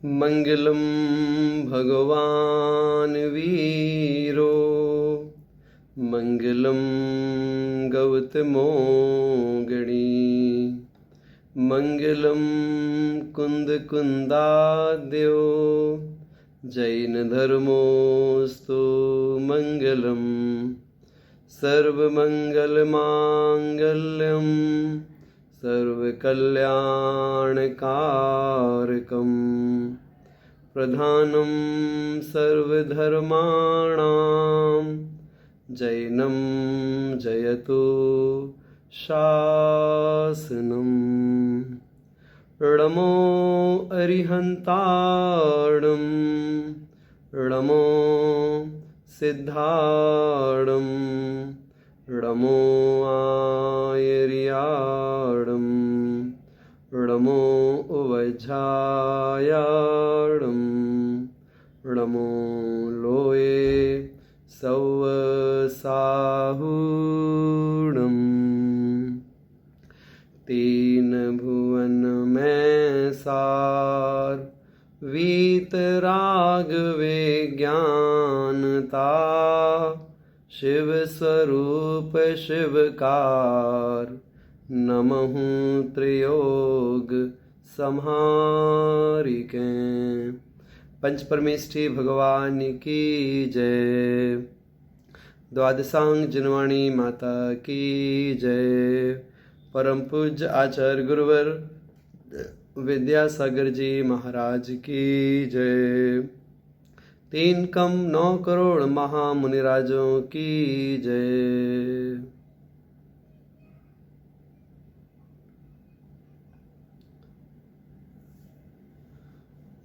मंगलम भगवान वीरो मंगलम गौतमो गणी मंगलम कुंद कुंदाद्यो जैन धर्मोस्तु मंगलम सर्वमंगल मांगल्यम सर्वकल्याणकारकं प्रधानं सर्वधर्माणां जैनं जयतु शासनम् णमो अरिहन्ताणं णमो सिद्धाणं णमो आयर्याणं णमो उवज्झायाणं णमो लोये सौवसाहूणं तीन भुवन में सार वीतराग विज्ञानता शिव स्वरूप शिवकार नमहु त्रियोग संहारिके। पंच परमेष्ठी भगवान की जय। द्वादशांग जिनवाणी माता की जय। परम पूज्य आचार्य गुरुवर विद्यासागर जी महाराज की जय। 3 कम 9 करोड़ महामुनिराजों की जय।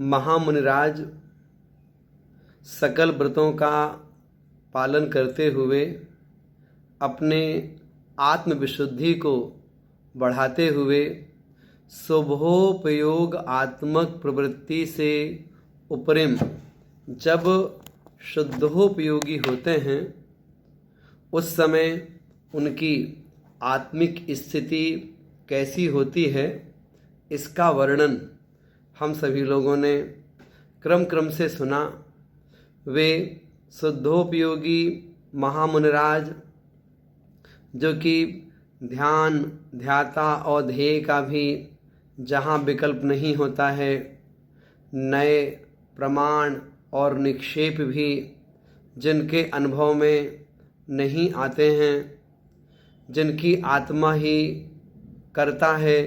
महामुनिराज सकल व्रतों का पालन करते हुए अपने आत्मविशुद्धि को बढ़ाते हुए शुभोपयोग आत्मक प्रवृत्ति से उपरिम जब शुद्धोपयोगी होते हैं उस समय उनकी आत्मिक स्थिति कैसी होती है, इसका वर्णन हम सभी लोगों ने क्रम क्रम से सुना। वे शुद्धोपयोगी महामुनिराज जो कि ध्यान ध्याता और ध्येय का भी जहाँ विकल्प नहीं होता है, नए प्रमाण और निक्षेप भी जिनके अनुभव में नहीं आते हैं, जिनकी आत्मा ही करता है,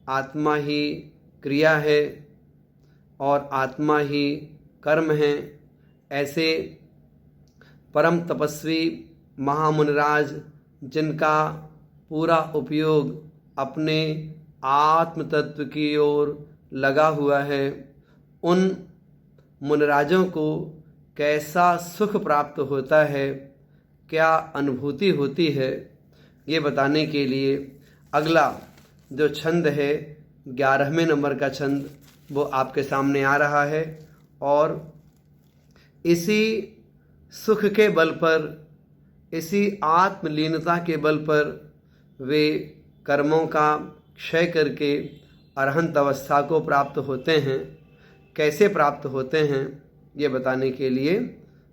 आत्मा ही क्रिया है और आत्मा ही कर्म है, ऐसे परम तपस्वी महामुनिराज जिनका पूरा उपयोग अपने आत्म तत्व की ओर लगा हुआ है, उन मुनिराजों को कैसा सुख प्राप्त होता है, क्या अनुभूति होती है, ये बताने के लिए अगला जो छंद है 11वें नंबर का छंद वो आपके सामने आ रहा है। और इसी सुख के बल पर, इसी आत्मलीनता के बल पर वे कर्मों का क्षय करके अरहंत अवस्था को प्राप्त होते हैं। कैसे प्राप्त होते हैं ये बताने के लिए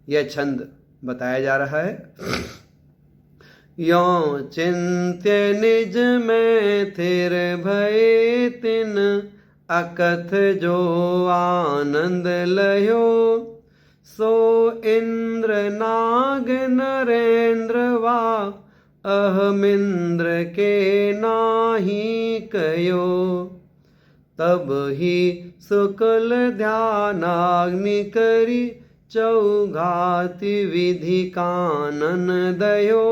यह छंद बताया जा रहा है। यों चिंत्य निज में थिर भये तिन अकथ जो आनंद लयो सो इंद्र नाग नरेंद्र वा अहमिंद्र के नाही कयो तब ही शुक्ल ध्यानाग्नि करी चौघाति विधि कानन दयो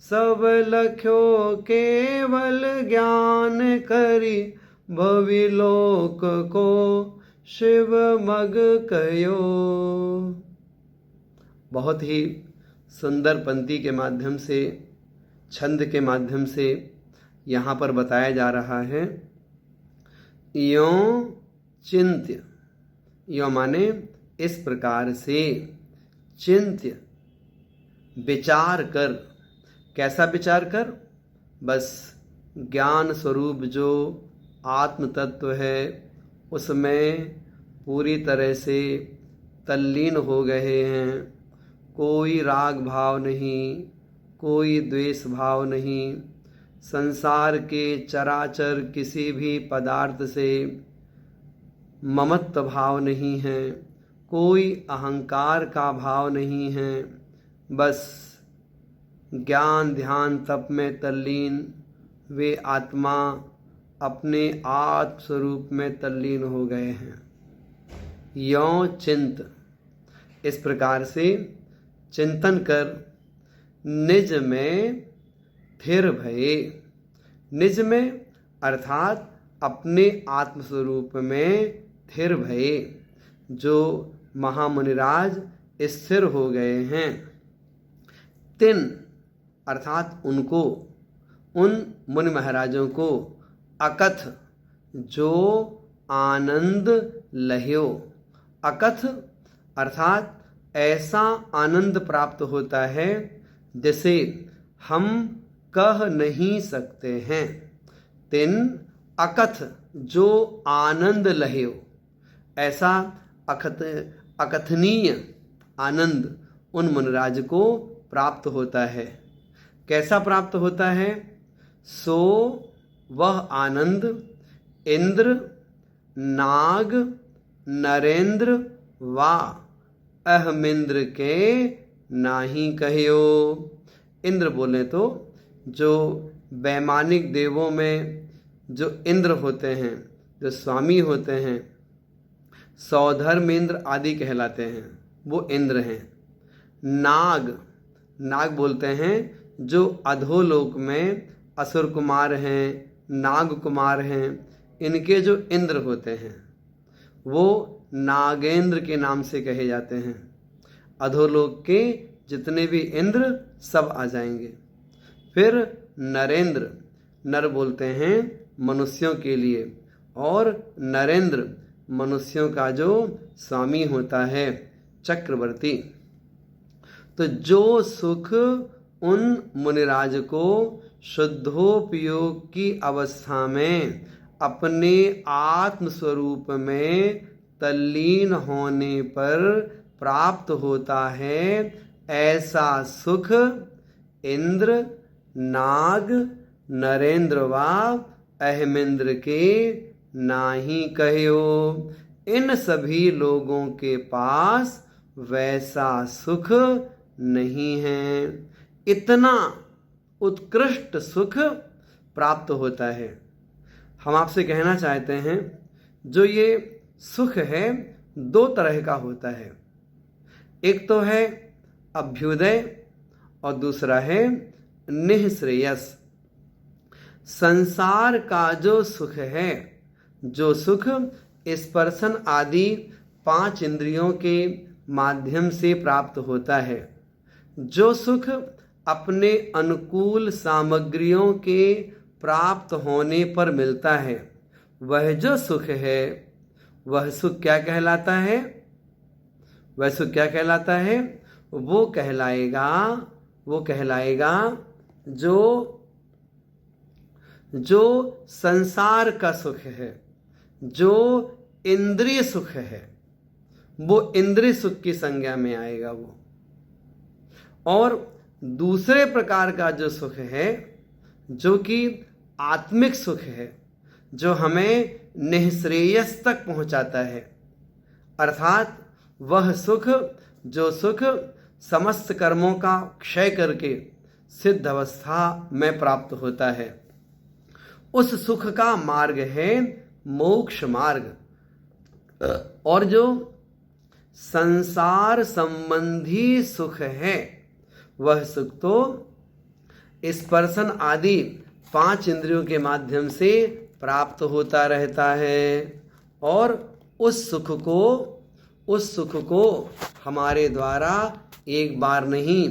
सब लख्यो केवल ज्ञान करी भविलोक को शिव मग कयो। बहुत ही सुंदर पंक्ति के माध्यम से, छंद के माध्यम से यहाँ पर बताया जा रहा है। यों चिंत्य, यों माने इस प्रकार से, चिंत्य विचार कर। कैसा विचार कर? बस ज्ञान स्वरूप जो आत्म तत्व है उसमें पूरी तरह से तल्लीन हो गए हैं। कोई राग भाव नहीं, कोई द्वेष भाव नहीं, संसार के चराचर किसी भी पदार्थ से ममत्व भाव नहीं है, कोई अहंकार का भाव नहीं है। बस ज्ञान ध्यान तप में तल्लीन वे आत्मा अपने आत्म स्वरूप में तल्लीन हो गए हैं। यों चिंत, इस प्रकार से चिंतन कर निज में थिर भये। निज में अर्थात अपने आत्मस्वरूप में थिर भये, जो महामुनिराज स्थिर हो गए हैं। तिन अर्थात उनको, उन मुनि महाराजों को, अकथ जो आनंद लह्यो। अकथ अर्थात ऐसा आनंद प्राप्त होता है जिसे हम कह नहीं सकते हैं। तिन अकथ जो आनंद लह्यो, ऐसा अकथनीय आनंद उन मुनिराज को प्राप्त होता है। कैसा प्राप्त होता है? सो वह आनंद इंद्र, नाग, नरेंद्र वा अहमिंद्र के नाही कहियो। इंद्र बोले तो जो वैमानिक देवों में जो इंद्र होते हैं, जो स्वामी होते हैं, सौधर्म इंद्र आदि कहलाते हैं, वो इंद्र हैं। नाग, नाग बोलते हैं जो अधोलोक में असुर कुमार हैं, नाग कुमार हैं, इनके जो इंद्र होते हैं वो नागेंद्र के नाम से कहे जाते हैं। अधोलोक के जितने भी इंद्र सब आ जाएंगे। फिर नरेंद्र, नर बोलते हैं मनुष्यों के लिए, और नरेंद्र मनुष्यों का जो स्वामी होता है, चक्रवर्ती। तो जो सुख उन मुनिराज को शुद्धोपयोग की अवस्था में अपने आत्म स्वरूप में तल्लीन होने पर प्राप्त होता है, ऐसा सुख इंद्र, नाग, नरेंद्र व अहमिंद्र के नाही कहियो। इन सभी लोगों के पास वैसा सुख नहीं है। इतना उत्कृष्ट सुख प्राप्त होता है। हम आपसे कहना चाहते हैं, जो ये सुख है दो तरह का होता है। एक तो है अभ्युदय और दूसरा है निःश्रेयस। संसार का जो सुख है, जो सुख स्पर्शन आदि 5 इंद्रियों के माध्यम से प्राप्त होता है, जो सुख अपने अनुकूल सामग्रियों के प्राप्त होने पर मिलता है, वह जो सुख है, वह सुख क्या कहलाता है? वह सुख क्या कहलाता है? वो कहलाएगा जो संसार का सुख है, जो इंद्रिय सुख है, वो इंद्रिय सुख की संज्ञा में आएगा वो। और दूसरे प्रकार का जो सुख है, जो कि आत्मिक सुख है, जो हमें निःश्रेयस तक पहुंचाता है, अर्थात वह सुख, जो सुख समस्त कर्मों का क्षय करके सिद्ध अवस्था में प्राप्त होता है, उस सुख का मार्ग है मोक्ष मार्ग। और जो संसार संबंधी सुख है, वह सुख तो स्पर्शन आदि 5 इंद्रियों के माध्यम से प्राप्त होता रहता है, और उस सुख को हमारे द्वारा एक बार नहीं,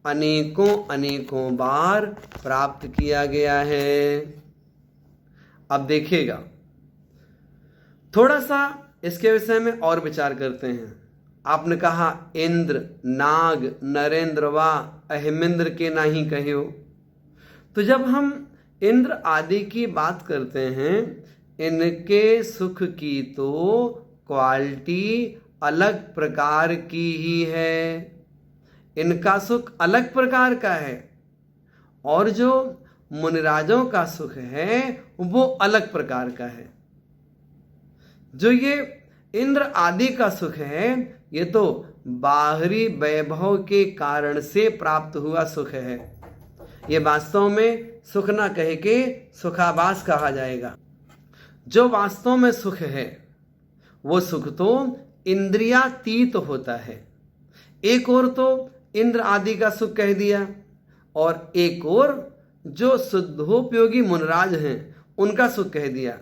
अनेकों बार प्राप्त किया गया है। अब देखिएगा, थोड़ा सा इसके विषय में और विचार करते हैं। आपने कहा इंद्र, नाग, नरेंद्र व अहिमिंद्र के नाही कहियो। तो जब हम इंद्र आदि की बात करते हैं, इनके सुख की तो क्वालिटी अलग प्रकार की ही है। इनका सुख अलग प्रकार का है और जो मुनिराजों का सुख है वो अलग प्रकार का है। जो ये इंद्र आदि का सुख है ये तो बाहरी वैभव के कारण से प्राप्त हुआ सुख है। ये वास्तव में सुख ना कह के सुखाभास कहा जाएगा। जो वास्तव में सुख है वो सुख तो इंद्रियातीत होता है। एक और तो इंद्र आदि का सुख कह दिया और एक और जो शुद्धोपयोगी मुनराज हैं उनका सुख कह दिया।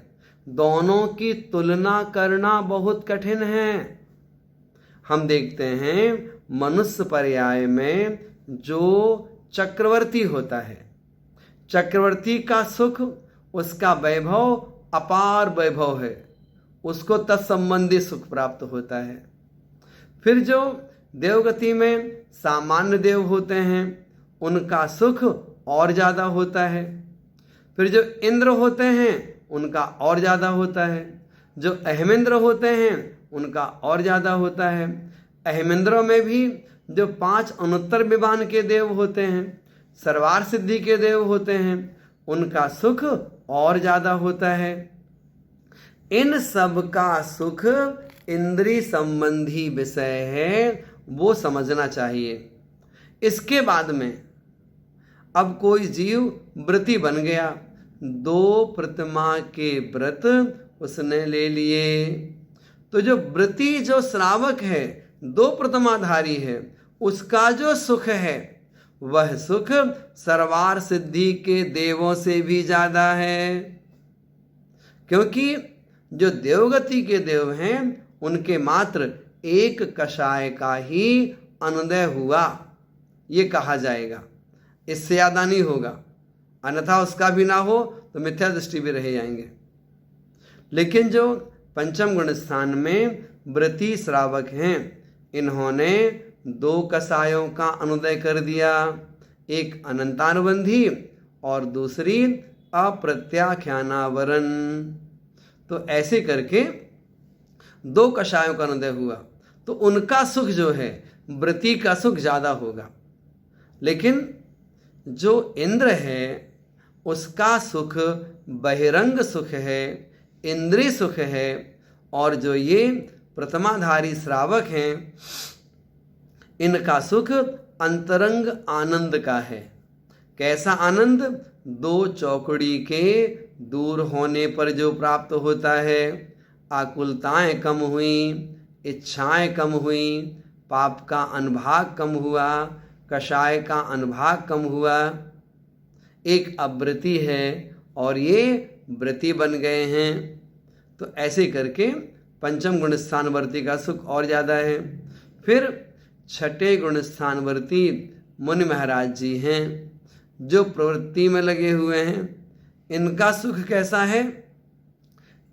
दोनों की तुलना करना बहुत कठिन है। हम देखते हैं मनुष्य पर्याय में जो चक्रवर्ती होता है, चक्रवर्ती का सुख, उसका वैभव अपार वैभव है, उसको तत्संबंधी सुख प्राप्त होता है। फिर जो देवगति में सामान्य देव होते हैं उनका सुख और ज़्यादा होता है। फिर जो इंद्र होते हैं उनका और ज़्यादा होता है। जो अहमेंद्र होते हैं उनका और ज़्यादा होता है। अहमेंद्रों में भी जो 5 अनुत्तर विमान के देव होते हैं, सर्वार सिद्धि के देव होते हैं, उनका सुख और ज़्यादा होता है। इन सब का सुख इंद्रिय संबंधी विषय है, वो समझना चाहिए। इसके बाद में अब कोई जीव व्रती बन गया, 2 प्रतिमा के व्रत उसने ले लिए, तो जो व्रती जो श्रावक है, 2 प्रतिमाधारी है, उसका जो सुख है वह सुख सर्वार सिद्धि के देवों से भी ज्यादा है। क्योंकि जो देवगति के देव हैं उनके मात्र एक कषाय का ही अनुदय हुआ, ये कहा जाएगा, इससे ज्यादा नहीं होगा। अन्यथा उसका भी ना हो तो मिथ्या दृष्टि भी रह जाएंगे। लेकिन जो पंचम गुण स्थान में व्रती श्रावक हैं, इन्होंने 2 कषायों का अनुदय कर दिया, एक अनंतानुबंधी और दूसरी अप्रत्याख्यानावरण। तो ऐसे करके 2 कषायों का अनुदय हुआ, तो उनका सुख जो है व्रती का सुख ज़्यादा होगा। लेकिन जो इंद्र है उसका सुख बहिरंग सुख है, इंद्रिय सुख है। और जो ये प्रथमाधारी श्रावक हैं इनका सुख अंतरंग आनंद का है। कैसा आनंद? 2 चौकड़ी के दूर होने पर जो प्राप्त होता है। आकुलताएं कम हुई, इच्छाएं कम हुई, पाप का अनुभाग कम हुआ, कषाय का अनुभाग कम हुआ। एक अव्रती है और ये व्रती बन गए हैं, तो ऐसे करके पंचम गुण स्थानवर्ती का सुख और ज़्यादा है। फिर 6ठे गुण स्थानवर्ती मुनि महाराज जी हैं जो प्रवृत्ति में लगे हुए हैं। इनका सुख कैसा है?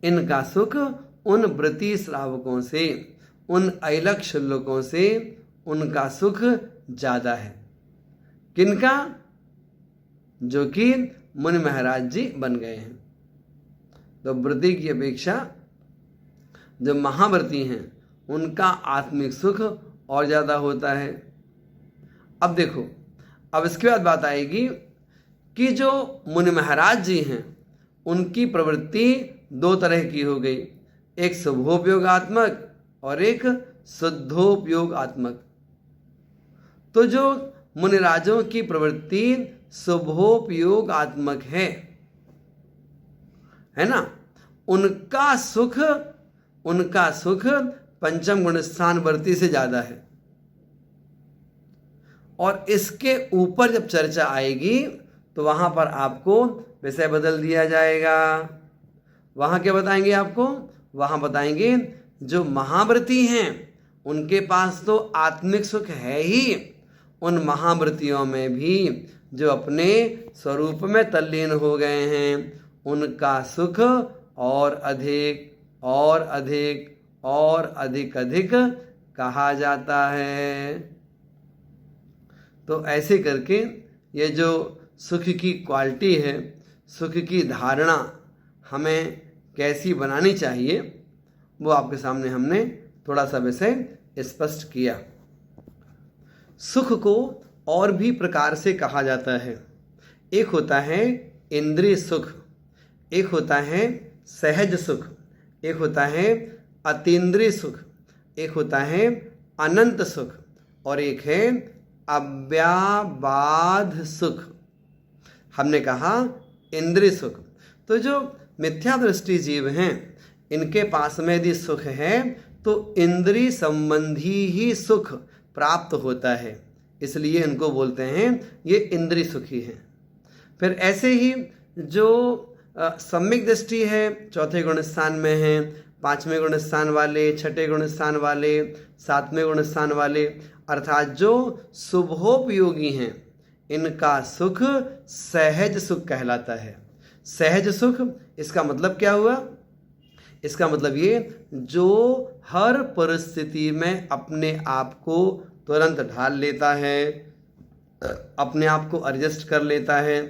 इनका सुख उन व्रती श्रावकों से, उन ऐलक शुल्लकों से उनका सुख ज़्यादा है। किनका? जो कि मुनि महाराज जी बन गए हैं। तो व्रती की अपेक्षा जो महाव्रती हैं उनका आत्मिक सुख और ज़्यादा होता है। अब देखो, अब इसके बाद बात आएगी कि जो मुनि महाराज जी हैं उनकी प्रवृत्ति 2 तरह की हो गई, एक शुभोपयोगात्मक और एक शुद्धोपयोगात्मक। तो जो मुनिराजों की प्रवृत्ति शुभोपयोगात्मक है ना, उनका सुख पंचम गुण स्थानवर्ती से ज्यादा है। और इसके ऊपर जब चर्चा आएगी तो वहां पर आपको विषय बदल दिया जाएगा। वहां क्या बताएंगे आपको? वहां बताएंगे जो महाव्रती हैं उनके पास तो आत्मिक सुख है ही, उन महाव्रतियों में भी जो अपने स्वरूप में तल्लीन हो गए हैं उनका सुख और अधिक और अधिक और अधिक अधिक कहा जाता है। तो ऐसे करके ये जो सुख की क्वालिटी है, सुख की धारणा हमें कैसी बनानी चाहिए वो आपके सामने हमने थोड़ा सा विषय स्पष्ट किया। सुख को और भी प्रकार से कहा जाता है। एक होता है इंद्रिय सुख, एक होता है सहज सुख, एक होता है अतीन्द्रिय सुख, एक होता है अनंत सुख, और एक है अव्याबाध सुख। हमने कहा इंद्रिय सुख। तो जो मिथ्या दृष्टि जीव हैं, इनके पास में यदि सुख है तो इंद्रिय संबंधी ही सुख प्राप्त होता है, इसलिए इनको बोलते हैं ये इंद्रिय सुखी हैं। फिर ऐसे ही जो सम्यक दृष्टि है, चौथे गुण स्थान में है, पांचवें गुण स्थान वाले, छठे गुण स्थान वाले, सातवें गुण स्थान वाले, अर्थात जो शुभोपयोगी हैं, इनका सुख सहज सुख कहलाता है। सहज सुख, इसका मतलब क्या हुआ? इसका मतलब ये जो हर परिस्थिति में अपने आप को तुरंत ढाल लेता है, अपने आप को एडजस्ट कर लेता है।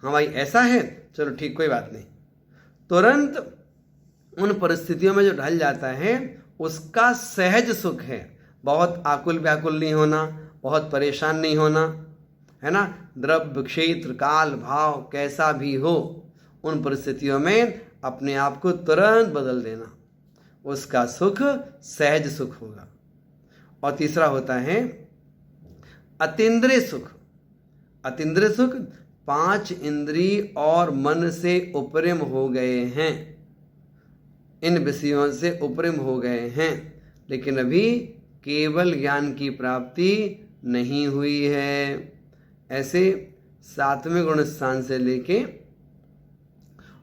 हाँ भाई ऐसा है, चलो ठीक, कोई बात नहीं। तुरंत उन परिस्थितियों में जो ढल जाता है उसका सहज सुख है। बहुत आकुल व्याकुल नहीं होना, बहुत परेशान नहीं होना, है ना। द्रव्य क्षेत्र काल भाव कैसा भी हो, उन परिस्थितियों में अपने आप को तुरंत बदल देना, उसका सुख सहज सुख होगा। और तीसरा होता है अतीन्द्रिय सुख। अतीन्द्रिय सुख, पांच इंद्रिय और मन से उपरिम हो गए हैं, इन विषयों से उपरिम हो गए हैं, लेकिन अभी केवल ज्ञान की प्राप्ति नहीं हुई है। ऐसे सातवें गुण स्थान से लेके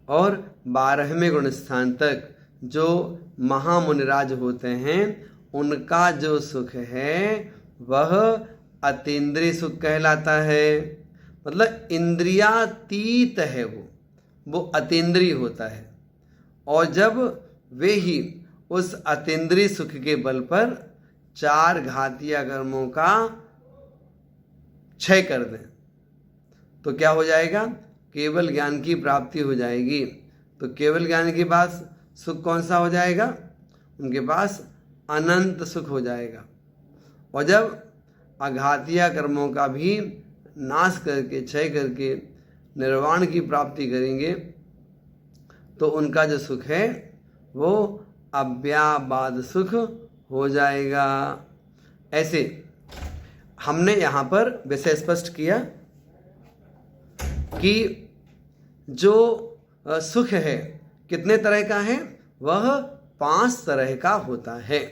और 12वें गुण स्थान तक जो महामुनिराज होते हैं, उनका जो सुख है वह अतीन्द्रिय सुख कहलाता है। मतलब इंद्रियातीत है, वो अतीन्द्रिय होता है। और जब वे ही उस अतीन्द्रिय सुख के बल पर चार घातीय कर्मों का क्षय कर दें तो क्या हो जाएगा? केवल ज्ञान की प्राप्ति हो जाएगी। तो केवल ज्ञान के पास सुख कौन सा हो जाएगा? उनके पास अनंत सुख हो जाएगा। और जब अघातीय कर्मों का भी नाश करके, क्षय करके निर्वाण की प्राप्ति करेंगे तो उनका जो सुख है वो अव्याबाद सुख हो जाएगा। ऐसे हमने यहाँ पर विषय स्पष्ट किया कि जो सुख है कितने तरह का है? वह 5 तरह का होता है।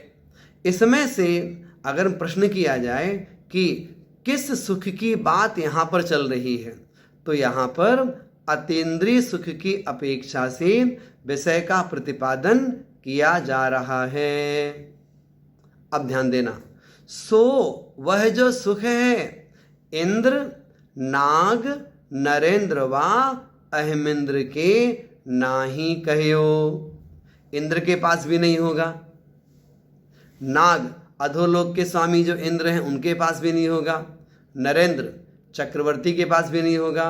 इसमें से अगर प्रश्न किया जाए कि किस सुख की बात यहाँ पर चल रही है, तो यहाँ पर अतीन्द्रिय सुख की अपेक्षा से विषय का प्रतिपादन किया जा रहा है। अब ध्यान देना, सो वह जो सुख है इंद्र, नाग, नरेंद्र व अहमिंद्र के नाही कहो। इंद्र के पास भी नहीं होगा, नाग अधोलोक के स्वामी जो इंद्र हैं उनके पास भी नहीं होगा, नरेंद्र चक्रवर्ती के पास भी नहीं होगा,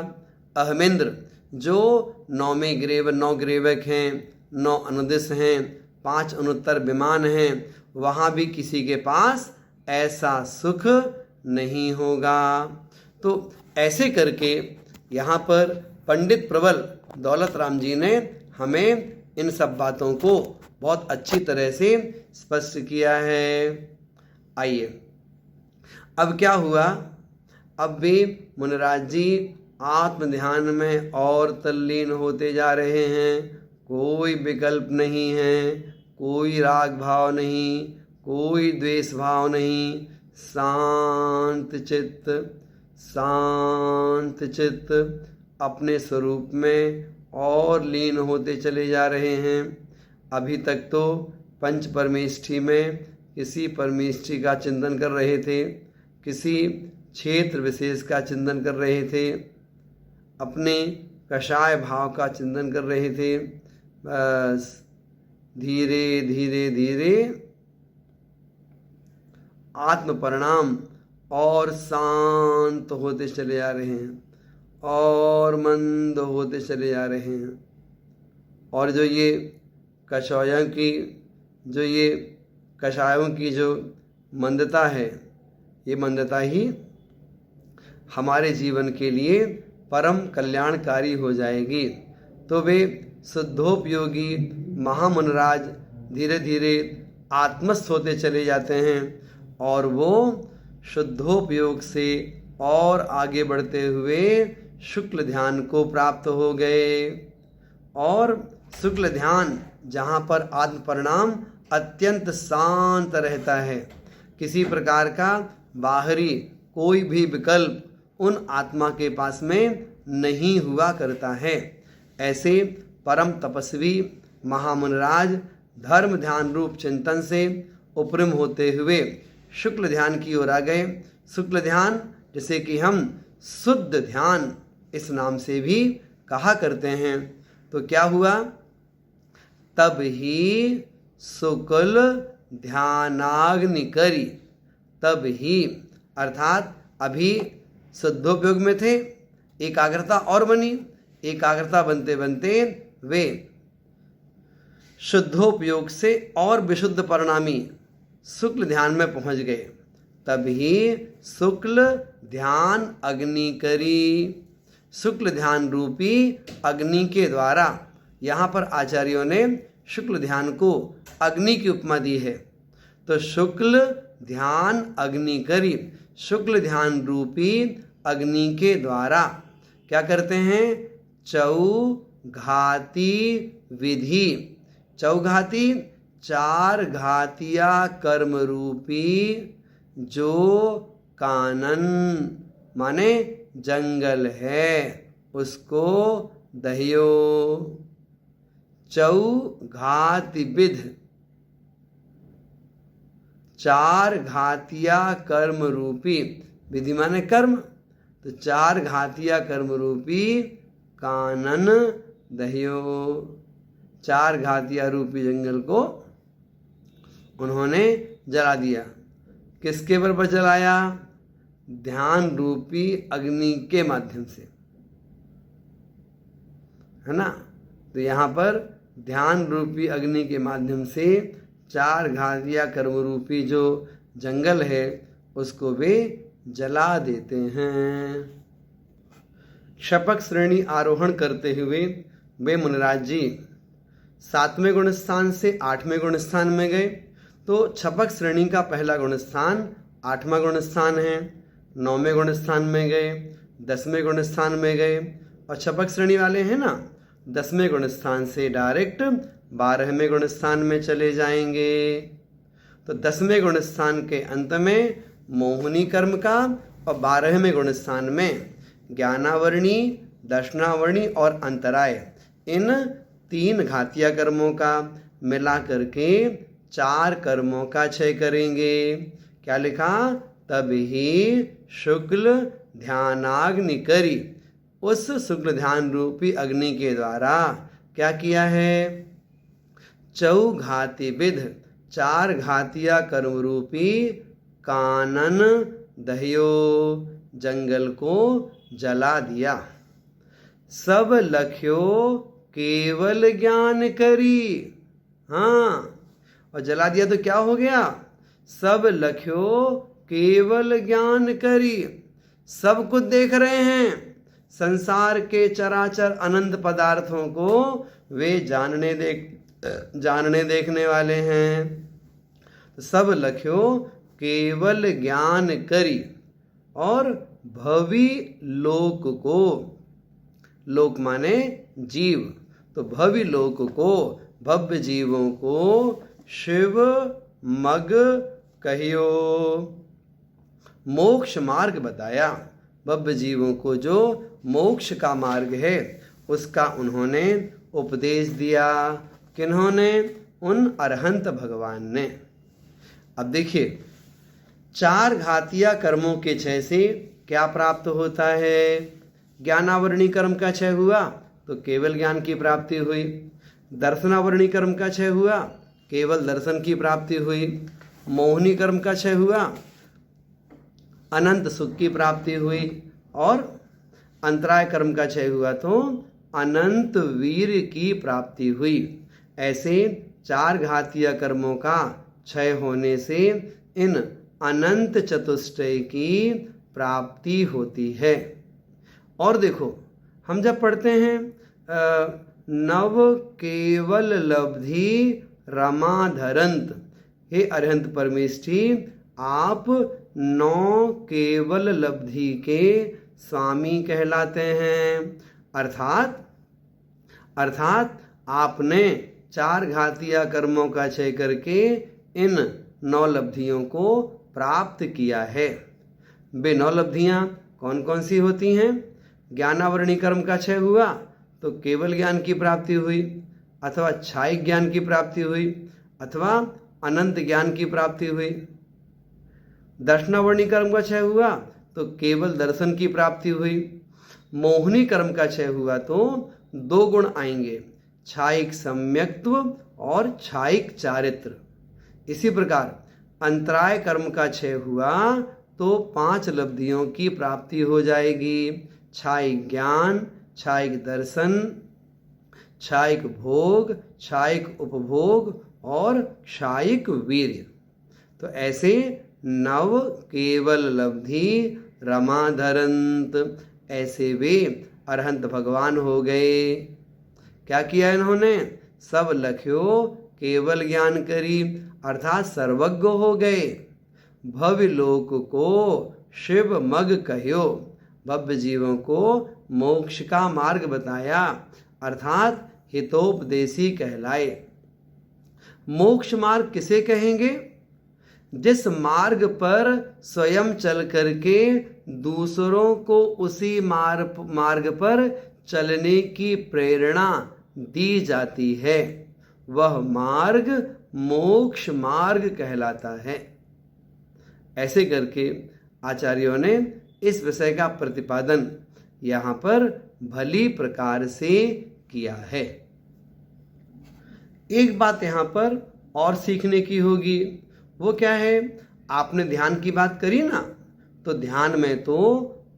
अहमेंद्र जो 9 ग्रेवक हैं, 9 अनुदिश हैं, 5 अनुत्तर विमान हैं, वहाँ भी किसी के पास ऐसा सुख नहीं होगा। तो ऐसे करके यहाँ पर पंडित प्रबल दौलत राम जी ने हमें इन सब बातों को बहुत अच्छी तरह से स्पष्ट किया है। आइए, अब क्या हुआ? अब भी मुनिराज जी आत्म ध्यान में और तल्लीन होते जा रहे हैं। कोई विकल्प नहीं है, कोई राग भाव नहीं, कोई द्वेष भाव नहीं, शांत चित्त अपने स्वरूप में और लीन होते चले जा रहे हैं। अभी तक तो पंच परमेष्ठी में किसी परमेष्ठी का चिंतन कर रहे थे, किसी क्षेत्र विशेष का चिंतन कर रहे थे, अपने कषाय भाव का चिंतन कर रहे थे। बस धीरे धीरे धीरे आत्म परिणाम और शांत होते चले जा रहे हैं और मंद होते चले जा रहे हैं। और जो ये कषायों की जो ये कषायों की जो मंदता है, ये मंदता ही हमारे जीवन के लिए परम कल्याणकारी हो जाएगी। तो वे शुद्धोपयोगी महामुनराज धीरे धीरे आत्मस्थ होते चले जाते हैं और वो शुद्धोपयोग से और आगे बढ़ते हुए शुक्ल ध्यान को प्राप्त हो गए। और शुक्ल ध्यान जहाँ पर आत्म परिणाम अत्यंत शांत रहता है, किसी प्रकार का बाहरी कोई भी विकल्प उन आत्मा के पास में नहीं हुआ करता है। ऐसे परम तपस्वी महामुनराज धर्म ध्यान रूप चिंतन से उपरम होते हुए शुक्ल ध्यान की ओर आ गए। शुक्ल ध्यान जिसे कि हम शुद्ध ध्यान इस नाम से भी कहा करते हैं। तो क्या हुआ? तब ही शुक्ल ध्यानाग्नि करी, तब ही अर्थात अभी शुद्धोपयोग में थे, एकाग्रता और बनी, एकाग्रता बनते बनते वे शुद्धोपयोग से और विशुद्ध परिणामी शुक्ल ध्यान में पहुंच गए। तभी शुक्ल ध्यान अग्नि करी, शुक्ल ध्यान रूपी अग्नि के द्वारा, यहाँ पर आचार्यों ने शुक्ल ध्यान को अग्नि की उपमा दी है। तो शुक्ल ध्यान अग्नि करी, शुक्ल ध्यान रूपी अग्नि के द्वारा क्या करते हैं? चौघाती विधि, चौघाती चार घातिया कर्म रूपी जो कानन माने जंगल है उसको दहियो। चौघाति विध, चार घातिया कर्म रूपी, विधि माने कर्म, तो चार घातिया कर्म रूपी कानन दहियो। चार घातिया रूपी जंगल को उन्होंने जला दिया। किसके पर जलाया? ध्यान रूपी अग्नि के माध्यम से, है ना। तो यहाँ पर ध्यान रूपी अग्नि के माध्यम से चार घातिया कर्म रूपी जो जंगल है उसको वे जला देते हैं। शपक श्रेणी आरोहण करते हुए वे मुनिराज जी 7वें गुण स्थान से 8वें गुण स्थान में गए। तो छपक श्रेणी का पहला गुण स्थान 8वां गुण स्थान है, 9वें गुण स्थान में गए, 10वें गुण स्थान में गए। और छपक श्रेणी वाले हैं ना, 10वें गुण स्थान से डायरेक्ट 12वें गुण स्थान में चले जाएंगे। तो 10वें गुण स्थान के अंत में मोहिनी कर्म का और 12वें गुण स्थान में ज्ञानावरणी, दर्शनावरणी और अंतराय, इन 3 घातिया कर्मों का मिला करके 4 कर्मों का क्षय करेंगे। क्या लिखा? तब ही शुक्ल ध्यानाग्नि करी, उस शुक्ल ध्यान रूपी अग्नि के द्वारा क्या किया है? चौघाति विध, 4 घातिया कर्म रूपी कानन दहियो, जंगल को जला दिया। सब लख्यो केवल ज्ञान करी, हाँ, और जला दिया तो क्या हो गया? सब लख्यो केवल ज्ञान करी, सब कुछ देख रहे हैं, संसार के चराचर अनंत पदार्थों को वे जानने देखने वाले हैं। सब लख्यो केवल ज्ञान करी और भवि लोक को, लोक माने जीव, तो भवि लोक को, भव्य जीवों को शिव मग कहियो, मोक्ष मार्ग बताया। भव्य जीवों को जो मोक्ष का मार्ग है उसका उन्होंने उपदेश दिया। किन्होंने? उन अरहंत भगवान ने। अब देखिए, 4 घातिया कर्मों के क्षय से क्या प्राप्त होता है? ज्ञानावरणी कर्म का क्षय हुआ तो केवल ज्ञान की प्राप्ति हुई, दर्शनावरणी कर्म का क्षय हुआ केवल दर्शन की प्राप्ति हुई, मोहिनी कर्म का क्षय हुआ अनंत सुख की प्राप्ति हुई, और अंतराय कर्म का क्षय हुआ तो अनंत वीर की प्राप्ति हुई। ऐसे चार घातीय कर्मों का क्षय होने से इन अनंत चतुष्टय की प्राप्ति होती है। और देखो, हम जब पढ़ते हैं नव केवल लब्धि रमाधरंत, हे अरहंत परमेष्ठी, आप नौ केवल लब्धि के स्वामी कहलाते हैं। अर्थात आपने चार घातीय कर्मों का क्षय करके इन नौ लब्धियों को प्राप्त किया है। वे नौ लब्धियां कौन कौन सी होती हैं? ज्ञानावरणी कर्म का क्षय हुआ तो केवल ज्ञान की प्राप्ति हुई, अथवा क्षायिक ज्ञान की प्राप्ति हुई, अथवा अनंत ज्ञान की प्राप्ति हुई। दर्शनावरणी कर्म का क्षय हुआ तो केवल दर्शन की प्राप्ति हुई। मोहिनी कर्म का क्षय हुआ तो दो गुण आएंगे, क्षायिक सम्यक्त्व और क्षायिक चारित्र। इसी प्रकार अंतराय कर्म का क्षय हुआ तो 5 लब्धियों की प्राप्ति हो जाएगी, क्षायिक ज्ञान, क्षायिक दर्शन, क्षायिक भोग, क्षायिक उपभोग और क्षायिक वीर्य। तो ऐसे नव केवल लब्धि रमाधरंत, ऐसे वे अरहंत भगवान हो गए। क्या किया इन्होंने? सब लख्यो केवल ज्ञान करी, अर्थात सर्वज्ञ हो गए। भव्य लोक को शिव मग कह्यो, भव्य जीवों को मोक्ष का मार्ग बताया, अर्थात हितोपदेशी कहलाए। मोक्ष मार्ग किसे कहेंगे? जिस मार्ग पर स्वयं चल करके दूसरों को उसी मार्ग पर चलने की प्रेरणा दी जाती है, वह मार्ग मोक्ष मार्ग कहलाता है। ऐसे करके आचार्यों ने इस विषय का प्रतिपादन यहाँ पर भली प्रकार से किया है। एक बात यहाँ पर और सीखने की होगी, वो क्या है? आपने ध्यान की बात करी ना, तो ध्यान में तो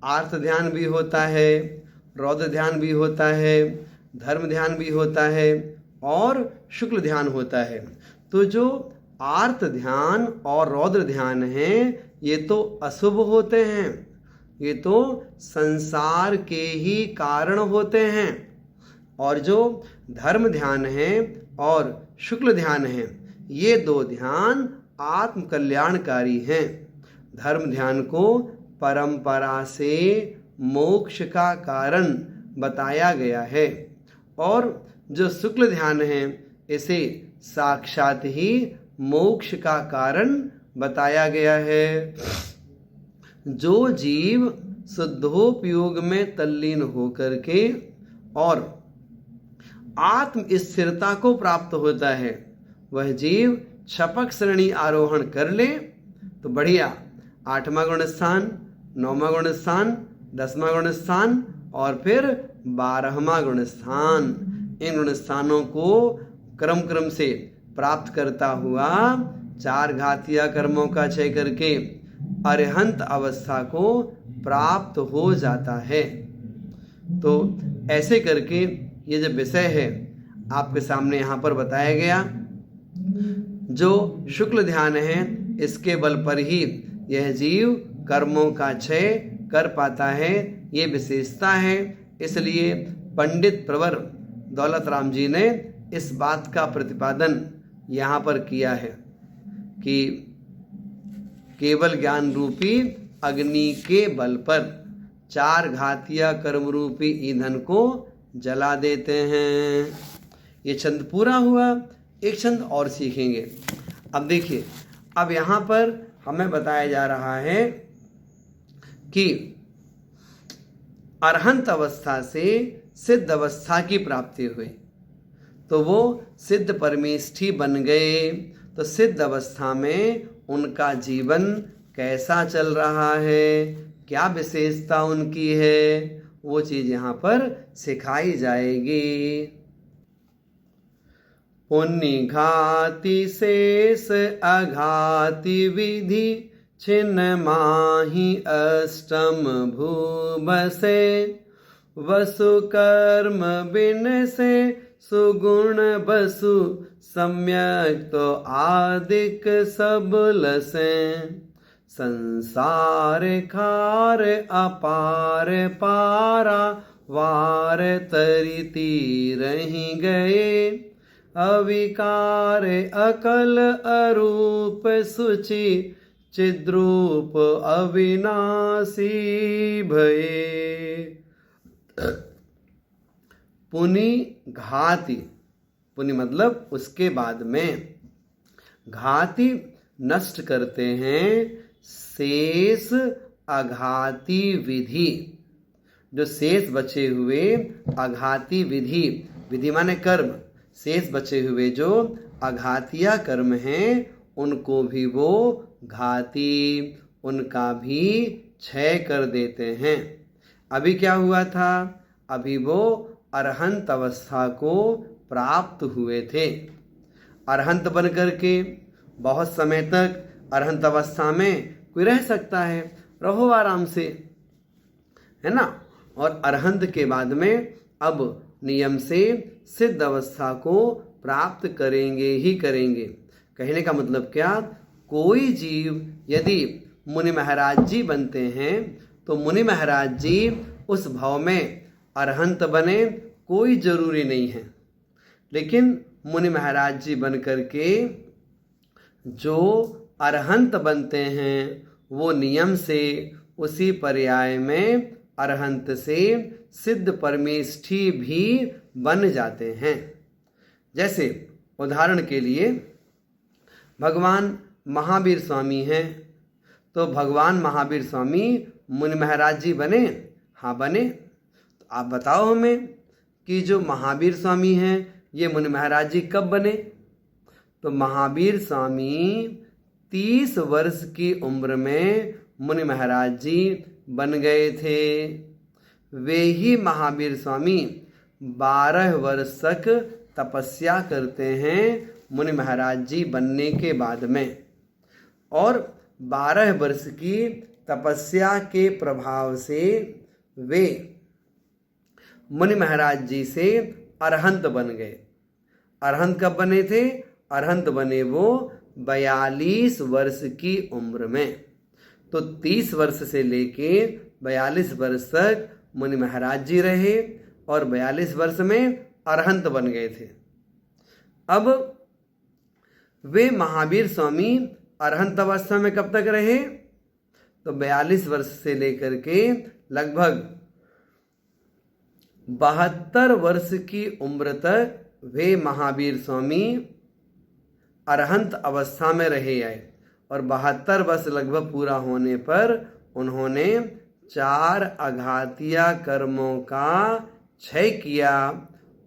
आर्त ध्यान भी होता है, रौद्र ध्यान भी होता है, धर्म ध्यान भी होता है और शुक्ल ध्यान होता है। तो जो आर्त ध्यान और रौद्र ध्यान है, ये तो अशुभ होते हैं, ये तो संसार के ही कारण होते हैं। और जो धर्म ध्यान है और शुक्ल ध्यान है, ये दो ध्यान आत्म कल्याणकारी हैं। धर्म ध्यान को परंपरा से मोक्ष का कारण बताया गया है, और जो शुक्ल ध्यान है, इसे साक्षात ही मोक्ष का कारण बताया गया है। जो जीव शुद्धोपयोग में तल्लीन होकर के और आत्म स्थिरता को प्राप्त होता है, वह जीव क्षपक श्रेणी आरोहण कर ले तो बढ़िया, 8वां गुण स्थान, 9वां गुण स्थान, 10वां गुण स्थान और फिर 12वां गुण स्थान, इन गुण स्थानों को क्रम से प्राप्त करता हुआ चार घातीय कर्मों का क्षय करके अरहंत अवस्था को प्राप्त हो जाता है। तो ऐसे करके ये जो विषय है आपके सामने यहाँ पर बताया गया। जो शुक्ल ध्यान है, इसके बल पर ही यह जीव कर्मों का क्षय कर पाता है, ये विशेषता है। इसलिए पंडित प्रवर दौलत राम जी ने इस बात का प्रतिपादन यहाँ पर किया है कि केवल ज्ञान रूपी अग्नि के बल पर चार घातीय कर्म रूपी ईंधन को जला देते हैं। ये छंद पूरा हुआ। एक छंद और सीखेंगे। अब देखिए, अब यहाँ पर हमें बताया जा रहा है कि अरहंत अवस्था से सिद्ध अवस्था की प्राप्ति हुई तो वो सिद्ध परमेष्ठी बन गए। तो सिद्ध अवस्था में उनका जीवन कैसा चल रहा है, क्या विशेषता उनकी है, वो चीज यहाँ पर सिखाई जाएगी। पुण्य घाति शेष अघाति विधि छिन्न माहि अष्टम भूबसे वसु कर्म बिन से सुगुण बसु सम्यक तो आदिक सब लसें। संसार खार अपार पारा वार तरिती रही गए। अविकार अकल अरूप सुचि चिद्रूप अविनाशी भये। पुनि घाति, पुनि मतलब उसके बाद में, घाति नष्ट करते हैं शेष अघाती विधि। जो शेष बचे हुए अघाती विधि, विधि माने कर्म, शेष बचे हुए जो अघातिया कर्म हैं उनको भी वो घाती, उनका भी क्षय कर देते हैं। अभी क्या हुआ था? अभी वो अरहंत अवस्था को प्राप्त हुए थे। अरहंत बन करके बहुत समय तक अरहंत अवस्था में कोई रह सकता है, रहो आराम से, है ना। और अरहंत के बाद में अब नियम से सिद्ध अवस्था को प्राप्त करेंगे ही करेंगे। कहने का मतलब क्या? कोई जीव यदि मुनि महाराज जी बनते हैं तो मुनि महाराज जी उस भाव में अरहंत बने, कोई जरूरी नहीं है। लेकिन मुनि महाराज जी बन करके जो अरहंत बनते हैं वो नियम से उसी पर्याय में अरहंत से सिद्ध परमेष्ठी भी बन जाते हैं। जैसे उदाहरण के लिए भगवान महावीर स्वामी हैं, तो भगवान महावीर स्वामी मुनि महाराज जी बने? हाँ बने। तो आप बताओ हमें कि जो महावीर स्वामी हैं ये मुनि महाराज जी कब बने? तो महावीर स्वामी 30 वर्ष की उम्र में मुनि महाराज जी बन गए थे। वे ही महावीर स्वामी 12 वर्ष तक तपस्या करते हैं मुनि महाराज जी बनने के बाद में, और 12 वर्ष की तपस्या के प्रभाव से वे मुनि महाराज जी से अरहंत बन गए। अरहंत कब बने थे? अरहंत बने वो 42 वर्ष की उम्र में। तो 30 वर्ष से लेके 42 वर्ष तक मुनि महाराज जी रहे और 42 वर्ष में अरहंत बन गए थे। अब वे महावीर स्वामी अरहंत अवस्था में कब तक रहे? तो 42 वर्ष से लेकर के लगभग 72 वर्ष की उम्र तक वे महावीर स्वामी अरहंत अवस्था में रहे आए, और 72 वर्ष लगभग पूरा होने पर उन्होंने 4 अघातिया कर्मों का क्षय किया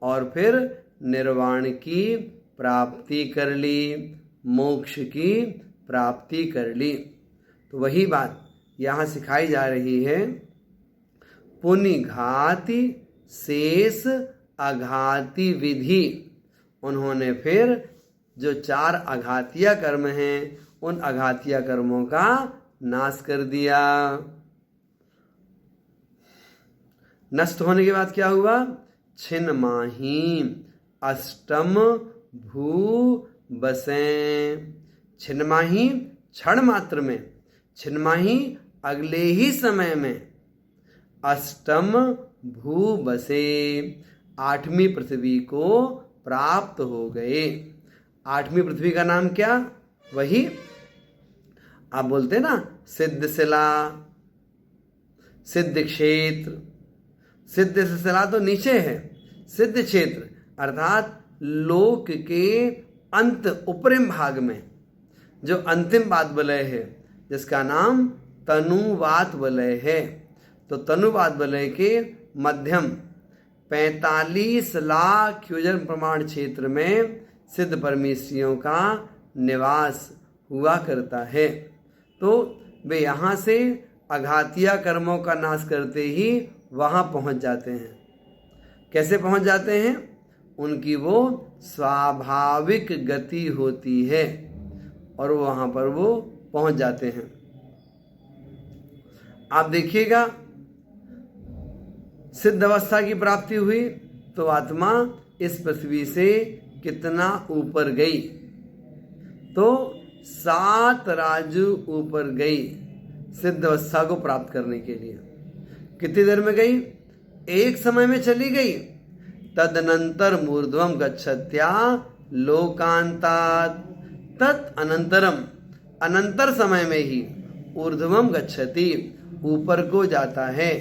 और फिर निर्वाण की प्राप्ति कर ली, मोक्ष की प्राप्ति कर ली। तो वही बात यहाँ सिखाई जा रही है। पुनि घाति शेष अघाती विधि, उन्होंने फिर जो 4 अघातिया कर्म हैं उन अघातिया कर्मों का नाश कर दिया। नष्ट होने के बाद क्या हुआ? छिन्नमाही अष्टम भू बसें। छिन्नमाही क्षण मात्र में, छिन्नमाही अगले ही समय में, अष्टम भू बसे 8वीं पृथ्वी को प्राप्त हो गए। 8वीं पृथ्वी का नाम क्या? वही आप बोलते ना सिद्ध शिला, सिद्ध क्षेत्र। सिद्ध शिला तो नीचे है, सिद्ध क्षेत्र अर्थात लोक के अंत उपरिम भाग में जो अंतिम वात वलय है, जिसका नाम तनुवात वलय है। तो तनुवात वलय के मध्यम 45 लाख योजन प्रमाण क्षेत्र में सिद्ध परमेश्वरियों का निवास हुआ करता है। तो वे यहाँ से अघातिया कर्मों का नाश करते ही वहाँ पहुँच जाते हैं। कैसे पहुँच जाते हैं? उनकी वो स्वाभाविक गति होती है और वहाँ पर वो पहुँच जाते हैं। आप देखिएगा, सिद्ध अवस्था की प्राप्ति हुई तो आत्मा इस पृथ्वी से कितना ऊपर गई? तो 7 राजू ऊपर गई सिद्ध अवस्था को प्राप्त करने के लिए। कितनी देर में गई? एक समय में चली गई। तदनंतर मूर्ध्वम गच्छत्या लोकांतात, तत् अनंतरम, अनंतर समय में ही ऊर्ध्वम गच्छति, ऊपर को जाता है।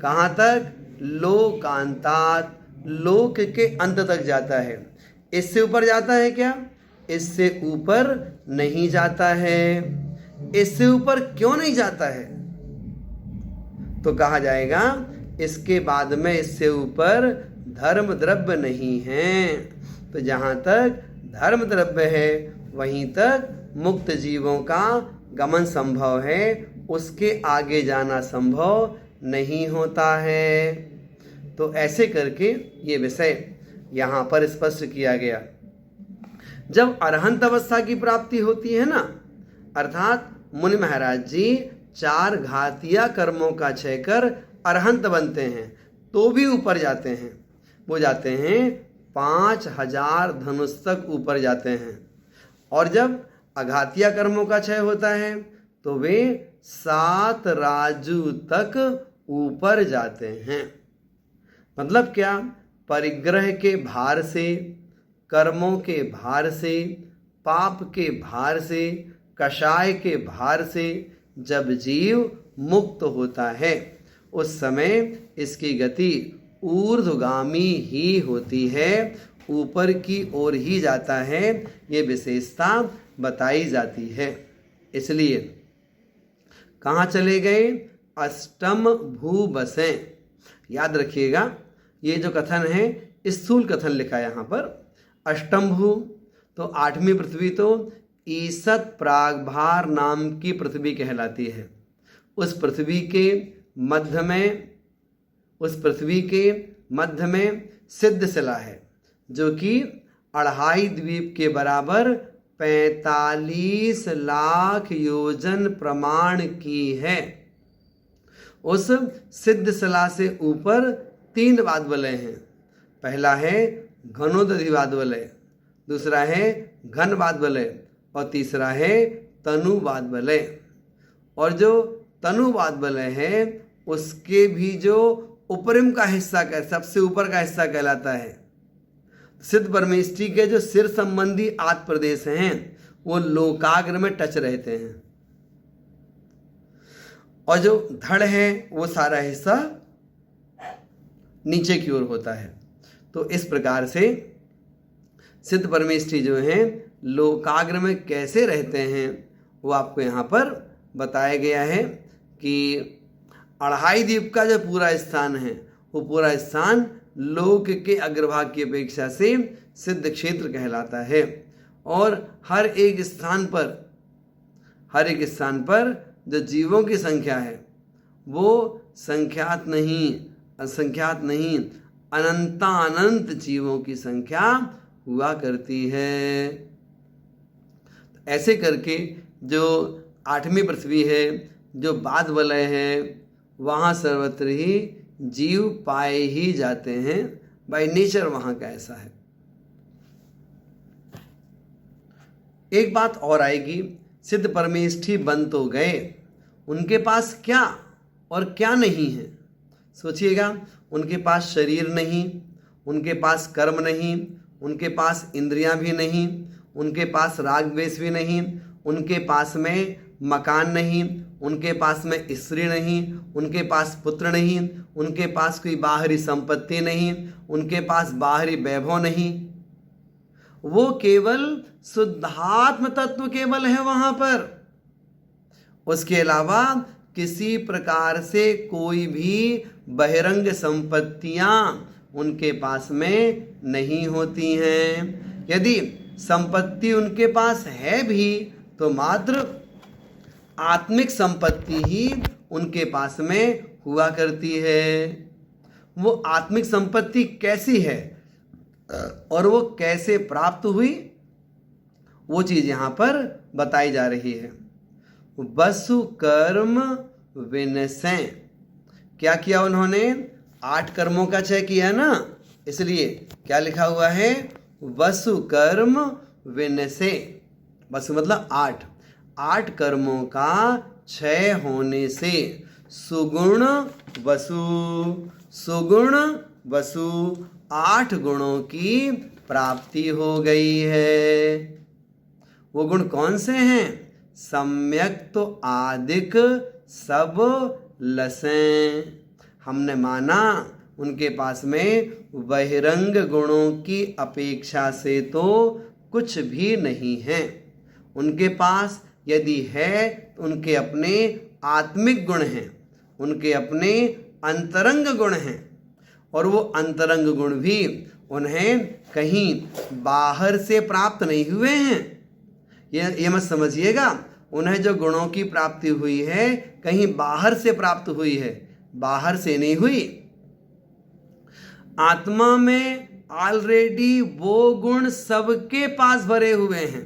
कहाँ तक? लोकांतात, लोक के अंत तक जाता है। इससे ऊपर जाता है क्या? इससे ऊपर नहीं जाता है। इससे ऊपर क्यों नहीं जाता है? तो कहा जाएगा इसके बाद में इससे ऊपर धर्म द्रव्य नहीं है। तो जहाँ तक धर्म द्रव्य है वहीं तक मुक्त जीवों का गमन संभव है, उसके आगे जाना संभव नहीं होता है। तो ऐसे करके ये विषय यहाँ पर स्पष्ट किया गया। जब अरहंत अवस्था की प्राप्ति होती है ना, अर्थात मुनि महाराज जी 4 घातिया कर्मों का क्षय कर अरहंत बनते हैं, तो भी ऊपर जाते हैं। वो जाते हैं 5000 धनुष तक ऊपर जाते हैं। और जब अघातिया कर्मों का क्षय होता है तो वे 7 राजू तक ऊपर जाते हैं। मतलब क्या? परिग्रह के भार से, कर्मों के भार से, पाप के भार से, कषाय के भार से जब जीव मुक्त होता है उस समय इसकी गति ऊर्ध्वगामी ही होती है, ऊपर की ओर ही जाता है। ये विशेषता बताई जाती है। इसलिए कहाँ चले गए? अष्टम भू बसें। याद रखिएगा, ये जो कथन है स्थूल कथन लिखा है यहाँ पर। अष्टम भू तो 8वीं पृथ्वी तो ईसत प्रागभार नाम की पृथ्वी कहलाती है। उस पृथ्वी के मध्य में सिद्ध शिला है जो कि 2.5 द्वीप के बराबर 45 लाख योजन प्रमाण की है। उस सिद्ध शिला से ऊपर 3 वाद्वलय हैं। पहला है घनोदधि वाद्वलय, दूसरा है घन वाद्वलय और तीसरा है तनु वाद्वलय। और जो तनु वाद्वलय है उसके भी जो उपरिम का हिस्सा सबसे ऊपर का हिस्सा कहलाता है। सिद्ध परमेष्ठी के जो सिर संबंधी आत्म प्रदेश हैं वो लोकाग्र में टच रहते हैं, और जो धड़ है वो सारा हिस्सा नीचे की ओर होता है। तो इस प्रकार से सिद्ध परमेष्ठी जो हैं लोकाग्र में कैसे रहते हैं वो आपको यहाँ पर बताया गया है कि 2.5 द्वीप का जो पूरा स्थान है वो पूरा स्थान लोक के अग्रभाग की अपेक्षा से सिद्ध क्षेत्र कहलाता है। और हर एक स्थान पर जो जीवों की संख्या है वो संख्यात नहीं अनंत जीवों की संख्या हुआ करती है। ऐसे करके जो 8वीं पृथ्वी है, जो बाद वलय है, वहाँ सर्वत्र ही जीव पाए ही जाते हैं। बाय नेचर वहाँ का ऐसा है। एक बात और आएगी, सिद्ध परमेष्ठी बन तो गए, उनके पास क्या और क्या नहीं है? सोचिएगा, उनके पास शरीर नहीं, उनके पास कर्म नहीं, उनके पास इंद्रियां भी नहीं, उनके पास राग द्वेष भी नहीं, उनके पास में मकान नहीं, उनके पास में स्त्री नहीं, उनके पास पुत्र नहीं, उनके पास कोई बाहरी संपत्ति नहीं, उनके पास बाहरी वैभव नहीं। वो केवल शुद्धात्म तत्व केवल है वहां पर। उसके अलावा किसी प्रकार से कोई भी बहिरंग संपत्तियां उनके पास में नहीं होती हैं। यदि संपत्ति उनके पास है भी तो मात्र आत्मिक संपत्ति ही उनके पास में हुआ करती है। वो आत्मिक संपत्ति कैसी है और वो कैसे प्राप्त हुई, वो चीज यहाँ पर बताई जा रही है। वसु कर्म विनशय, क्या किया उन्होंने? 8 कर्मों का क्षय किया ना, इसलिए क्या लिखा हुआ है? वसु कर्म विनसे, वसु मतलब 8, 8 कर्मों का क्षय होने से सुगुण वसु, सुगुण वसु 8 गुणों की प्राप्ति हो गई है। वो गुण कौन से हैं? सम्यक तो आदिक सब लसें। हमने माना उनके पास में बहिरंग गुणों की अपेक्षा से तो कुछ भी नहीं है। उनके पास यदि है तो उनके अपने आत्मिक गुण हैं, उनके अपने अंतरंग गुण हैं, और वो अंतरंग गुण भी उन्हें कहीं बाहर से प्राप्त नहीं हुए हैं। ये मत समझिएगा, उन्हें जो गुणों की प्राप्ति हुई है कहीं बाहर से प्राप्त हुई है, बाहर से नहीं हुई। आत्मा में ऑलरेडी वो गुण सबके पास भरे हुए हैं,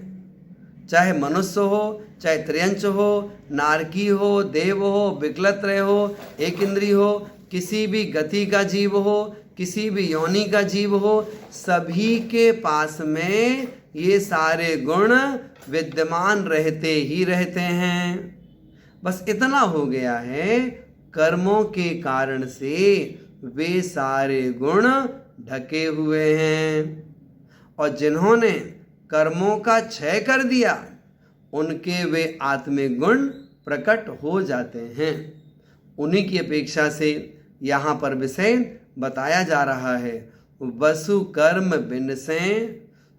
चाहे मनुष्य हो, चाहे त्रियंच हो, नारकी हो, देव हो, विकलत्रय हो, एक इंद्री हो, किसी भी गति का जीव हो, किसी भी योनि का जीव हो, सभी के पास में ये सारे गुण विद्यमान रहते ही रहते हैं। बस इतना हो गया है, कर्मों के कारण से वे सारे गुण ढके हुए हैं, और जिन्होंने कर्मों का क्षय कर दिया उनके वे आत्मिक गुण प्रकट हो जाते हैं। उन्हीं की अपेक्षा से यहाँ पर विषय बताया जा रहा है। वसु कर्म बिनसे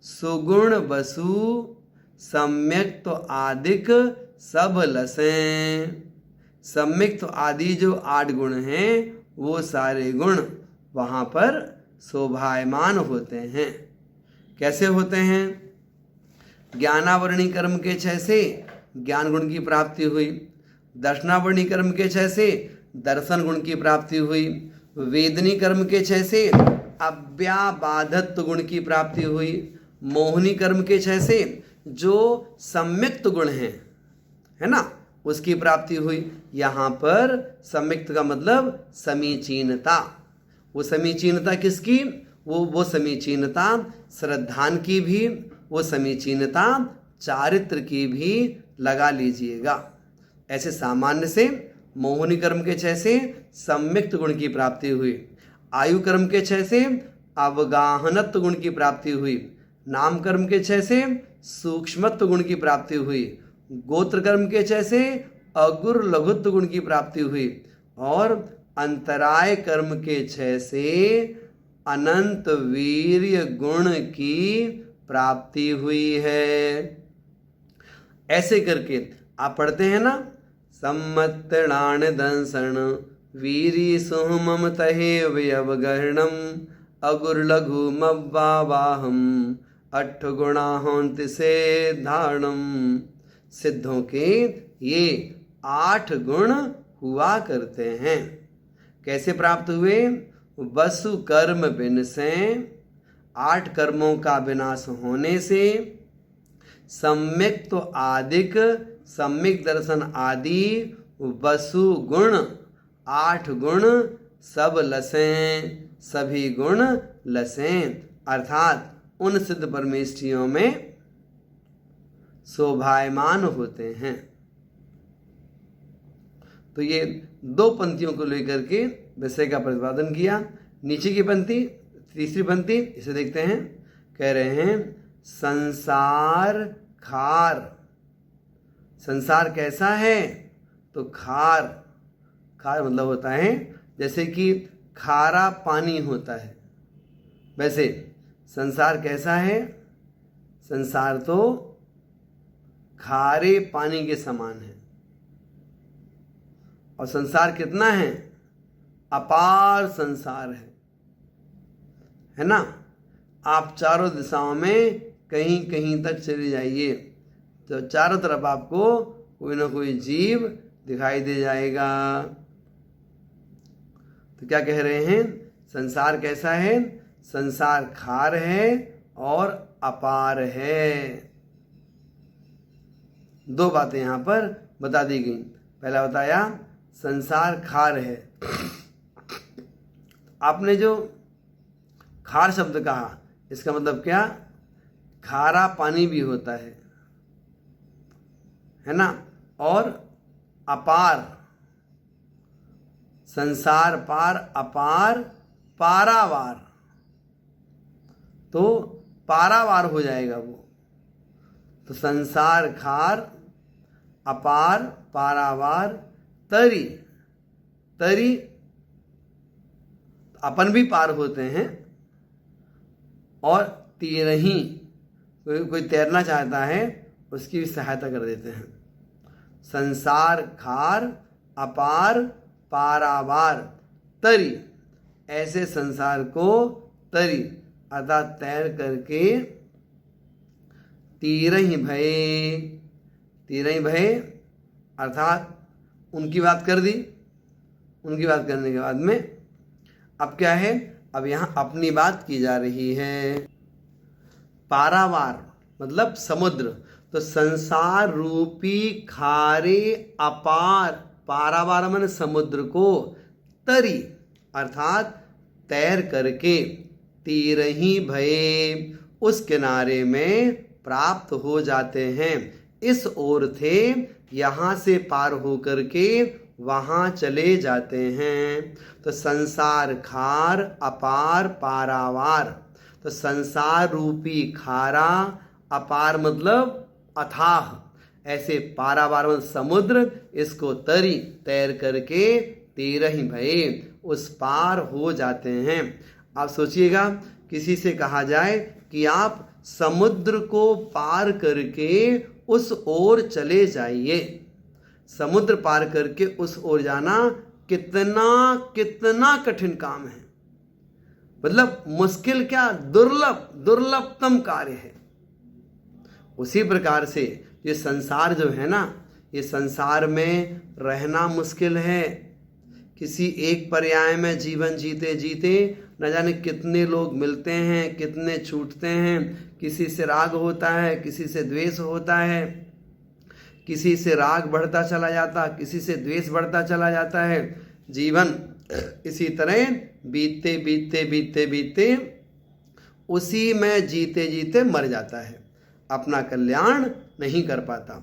सुगुण वसु सम्यक तो आदिक सब लसें। सम्यक तो आदि जो 8 गुण हैं वो सारे गुण वहाँ पर शोभायमान होते हैं। कैसे होते हैं? ज्ञानावरणी कर्म के क्षय से ज्ञान गुण की प्राप्ति हुई, दर्शनावरणी कर्म के क्षय से दर्शन गुण की प्राप्ति हुई, वेदनी कर्म के क्षय से अव्याबाधत्व गुण की प्राप्ति हुई, मोहनी कर्म के क्षय से जो सम्यक्त गुण है ना, उसकी प्राप्ति हुई। यहाँ पर सम्यक्त का मतलब समीचीनता। वो समीचीनता किसकी? वो समीचीनता श्रद्धान की भी, वो समीचीनता चारित्र की भी लगा लीजिएगा। ऐसे सामान्य से मोहनी कर्म के क्षय से सम्यक्त गुण की प्राप्ति हुई, आयु कर्म के क्षय से अवगाहनत्व गुण की प्राप्ति हुई, नाम कर्म के क्षय से सूक्ष्मत्व गुण की प्राप्ति हुई, गोत्र कर्म के क्षय से अगुर लघुत्व गुण की प्राप्ति हुई, और अंतराय कर्म के क्षय से अनंत वीर्य गुण की प्राप्ति हुई है। ऐसे करके आप पढ़ते हैं ना, सम्मत्तणान दंसण वीरी सुहमम तहे व्यवगहणम अगुर लघु मव्वावाहम 8 गुणा होंत से धारणम। सिद्धों के ये 8 गुण हुआ करते हैं। कैसे प्राप्त हुए? वसु कर्म बिनसे 8 कर्मों का विनाश होने से, सम्यक तो आदिक सम्यक दर्शन आदि वसु गुण 8 गुण सब लसें, सभी गुण लसें, अर्थात उन सिद्ध परमेष्ठियों में शोभायमान होते हैं। तो ये 2 पंक्तियों को लेकर के विषय का प्रतिपादन किया। नीचे की पंक्ति, तीसरी पंक्ति, इसे देखते हैं। कह रहे हैं संसार खार। संसार कैसा है? तो खार, खार मतलब होता है जैसे कि खारा पानी होता है, वैसे संसार कैसा है? संसार तो खारे पानी के समान है। और संसार कितना है? अपार संसार है ना। आप चारों दिशाओं में कहीं कहीं तक चले जाइए तो चारों तरफ आपको कोई ना कोई जीव दिखाई दे जाएगा। तो क्या कह रहे हैं? संसार कैसा है? संसार खार है और अपार है। 2 बातें यहाँ पर बता दी गई। पहला बताया संसार खार है। आपने जो खार शब्द कहा, इसका मतलब क्या? खारा पानी भी होता है ना। और अपार, संसार पार, अपार पारावार, तो पारावार हो जाएगा वो। तो संसार खार, अपार पारावार, तरी, तरी अपन भी पार होते हैं, और तीरही, कोई तैरना चाहता है उसकी भी सहायता कर देते हैं। संसार खार, अपार पारावार, तरी, ऐसे संसार को तरी अर्थात तैर करके तीरही भये, तीरही भये अर्थात उनकी बात कर दी। उनकी बात करने के बाद में अब क्या है, अब यहाँ अपनी बात की जा रही है। पारावार मतलब समुद्र, तो संसार रूपी खारे अपार, पारावार मन समुद्र को, तरी अर्थात तैर करके, तीरही भये उस किनारे में प्राप्त हो जाते हैं। इस ओर थे, यहाँ से पार हो करके वहाँ चले जाते हैं। तो संसार खार, अपार पारावार, तो संसार रूपी खारा, अपार मतलब अथाह, ऐसे पारावार मतलब समुद्र, इसको तरी तैर करके तीरही भये उस पार हो जाते हैं। आप सोचिएगा, किसी से कहा जाए कि आप समुद्र को पार करके उस ओर चले जाइए, समुद्र पार करके उस ओर जाना कितना कितना कठिन काम है, मतलब मुश्किल क्या, दुर्लभतम कार्य है। उसी प्रकार से ये संसार जो है ना, ये संसार में रहना मुश्किल है। किसी एक पर्याय में जीवन जीते जीते न जाने कितने लोग मिलते हैं, कितने छूटते हैं। किसी से राग होता है, किसी से द्वेष होता है, किसी से राग बढ़ता चला जाता, किसी से द्वेष बढ़ता चला जाता है। जीवन इसी तरह बीतते बीतते बीतते बीतते उसी में जीते जीते मर जाता है, अपना कल्याण नहीं कर पाता।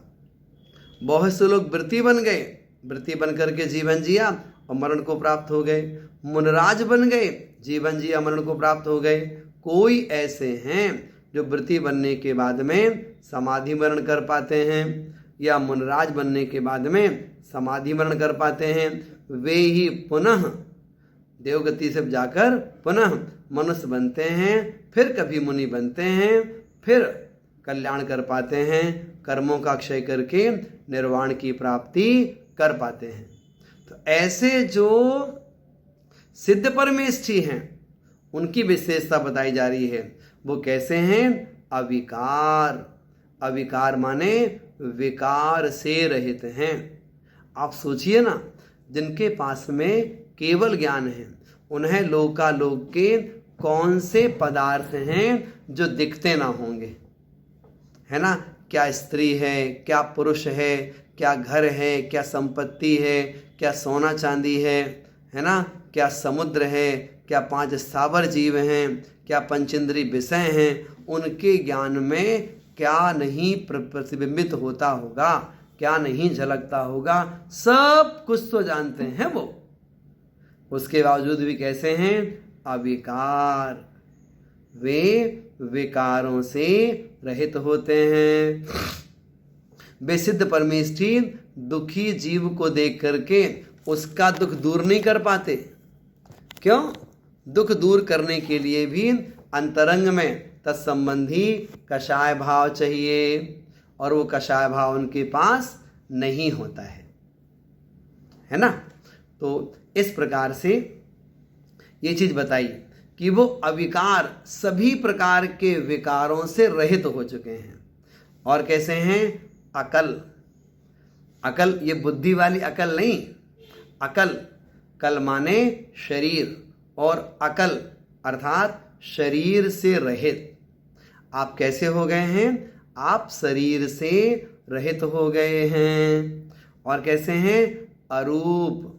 बहुत से लोग व्रती बन गए, व्रती बन करके जीवन जिया और मरण को प्राप्त हो गए। मुनराज बन गए, जीवन जिया मरण को प्राप्त हो गए। कोई ऐसे हैं जो व्रती बनने के बाद में समाधि मरण कर पाते हैं, या मुनराज बनने के बाद में समाधि मरण कर पाते हैं। वे ही पुनः देवगति से जाकर पुनः मनुष्य बनते हैं, फिर कभी मुनि बनते हैं, फिर कल्याण कर पाते हैं, कर्मों का क्षय करके निर्वाण की प्राप्ति कर पाते हैं। तो ऐसे जो सिद्ध परमेष्ठी हैं उनकी विशेषता बताई जा रही है। वो कैसे हैं? अविकार। अविकार माने विकार से रहित हैं। आप सोचिए ना, जिनके पास में केवल ज्ञान है, उन्हें लोकालोक के कौन से पदार्थ हैं जो दिखते ना होंगे, है ना। क्या स्त्री है, क्या पुरुष है, क्या घर है, क्या संपत्ति है, क्या सोना चांदी है ना, क्या समुद्र है, क्या 5 स्थावर जीव हैं, क्या पंचेंद्रिय विषय हैं। उनके ज्ञान में क्या नहीं प्रतिबिंबित होता होगा, क्या नहीं झलकता होगा, सब कुछ तो जानते हैं वो। उसके बावजूद भी कैसे हैं? अविकार। वे विकारों से रहित होते हैं। वे सिद्ध परमेष्ठी दुखी जीव को देख करके उसका दुख दूर नहीं कर पाते। क्यों? दुख दूर करने के लिए भी अंतरंग में तत्संबंधी कषाय भाव चाहिए, और वो कषाय भाव उनके पास नहीं होता है ना। तो इस प्रकार से ये चीज बताई कि वो अविकार, सभी प्रकार के विकारों से रहित हो चुके हैं। और कैसे हैं? अकल। अकल ये बुद्धि वाली अकल नहीं, अकल, कल माने शरीर, और अकल अर्थात शरीर से रहित। आप कैसे हो गए हैं? आप शरीर से रहित हो गए हैं। और कैसे हैं? अरूप।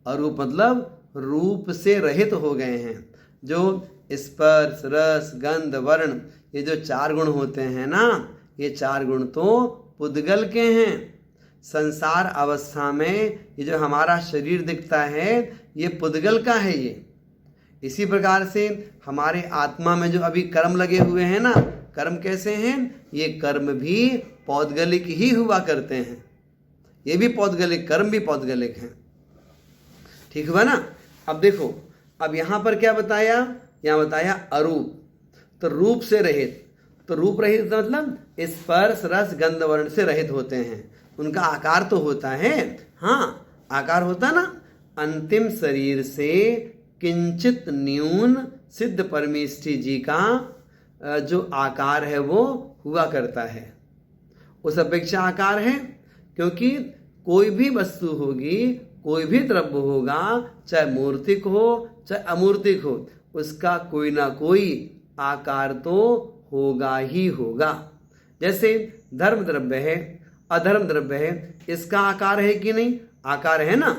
अरूप मतलब रूप से रहित हो गए हैं। जो स्पर्श, रस, गंध, वर्ण, ये जो 4 गुण होते हैं ना, ये 4 गुण तो पुद्गल के हैं। संसार अवस्था में ये जो हमारा शरीर दिखता है ये पुद्गल का है। ये इसी प्रकार से हमारे आत्मा में जो अभी कर्म लगे हुए हैं ना, कर्म कैसे हैं? ये कर्म भी पौद्गलिक ही हुआ करते हैं। ये भी पौद्गलिक, कर्म भी पौद्गलिक हैं। ठीक हुआ ना? अब देखो, अब यहाँ पर क्या बताया? यहाँ बताया अरूप, तो रूप से रहित। तो रूप रहित मतलब स्पर्श, रस, गंध, वर्ण से रहित होते हैं। उनका आकार तो होता है, हाँ आकार होता ना। अंतिम शरीर से किंचित न्यून सिद्ध परमेष्ठी जी का जो आकार है वो हुआ करता है, उस अपेक्षा आकार है। क्योंकि कोई भी वस्तु होगी, कोई भी द्रव्य होगा, चाहे मूर्तिक हो चाहे अमूर्तिक हो, उसका कोई ना कोई आकार तो होगा ही होगा। जैसे धर्म द्रव्य है, अधर्म द्रव्य है, इसका आकार है कि नहीं? आकार है ना।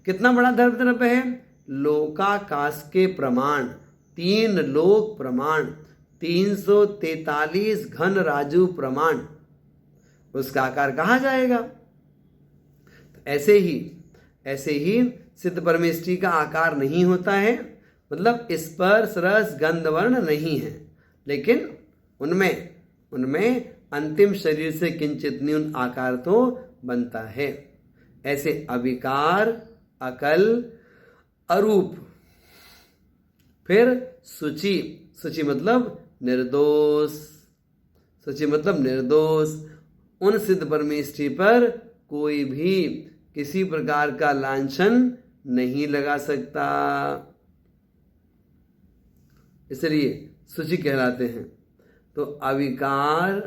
कितना बड़ा धर्म द्रव्य है? लोकाकाश के प्रमाण, 3 लोक प्रमाण, 343 घन राजू प्रमाण, उसका आकार कहा जाएगा। ऐसे ही सिद्ध परमेष्ठी का आकार नहीं होता है, मतलब स्पर्श, रस, गंध, वर्ण नहीं है, लेकिन उनमें अंतिम शरीर से किंचित न्यून आकार तो बनता है। ऐसे अविकार, अकल, अरूप। फिर शुचि, शुचि मतलब निर्दोष, शुचि मतलब निर्दोष। उन सिद्ध परमेष्ठी पर कोई भी किसी प्रकार का लांछन नहीं लगा सकता, इसलिए शुचि कहलाते हैं। तो अविकार,